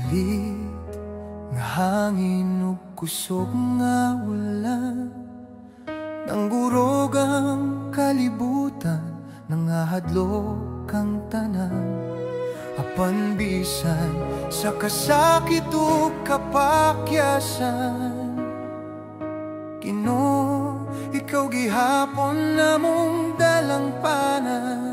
Saglit nga hangin ug kusog nga ulan, nanggurog ang kalibutan, nangahadlok ang tanan. Apan bisan sa kasakit ug kapakyasan, Ginoo, ikaw gihapon namong dalangpanan.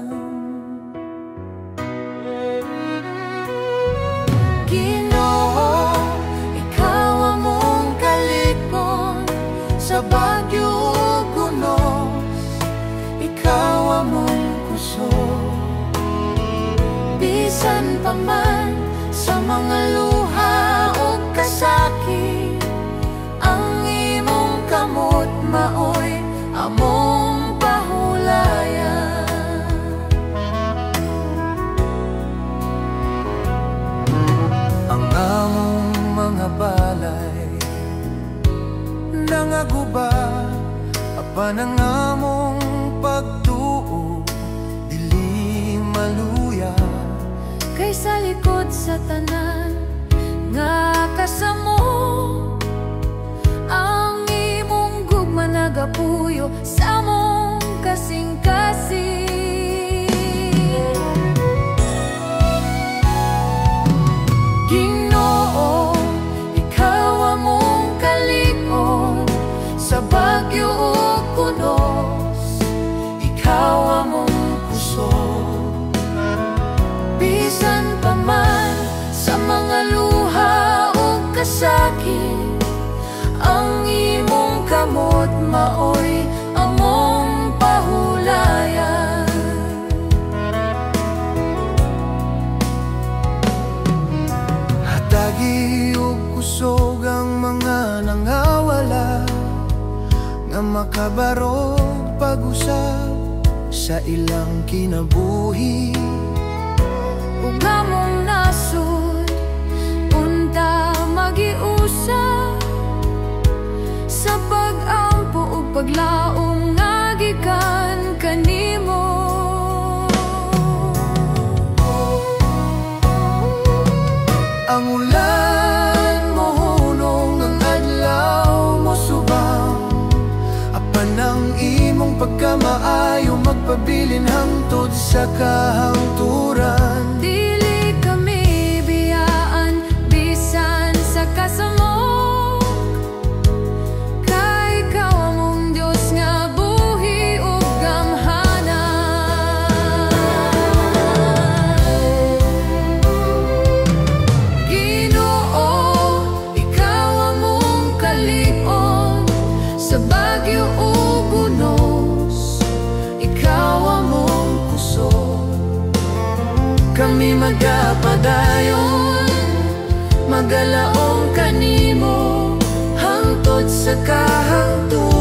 Ginoo, ikaw among kalikon sa bagyo ug unos, ikaw among kusog. Bisan pa man sa mga luha ug kasakit, ang imong kamot maoy among pahulayan. Ang among mga balay nangaguba, apan ang among pagtuo dili maluya. Kay sa likod sa tanan nga kasamo, ang imong gugma nagapuyo sa among kasing-kasing. Ginoo, ikaw among kalikon sa bagyo ug kunos, ikaw among kusog. Bisan pa man sa mga luha ug kasakit, ang imong kamot maoy among pahulayan. Hatagi ug kusog ang mga nangawala, nga makabarog pag-usab sa ilang kinabuhi. Ug among nasud unta magiusa sa pag-ampo ug paglaom nga gikan kanimo. Ang ulan mohunong, ang adlaw mo subang, apan ang imong pagkamaayo magpabilin hangtod sa kahangturan. Dili kami biyaan bisan sa kasamok, kay ikaw among Dios nga buhi ug gamhanan. Ginoo, ikaw among kalikon sa bagyo ug unos, ikaw among kusog. Kami magapadayon, magalaong kanimo hangtod sa kahangturan.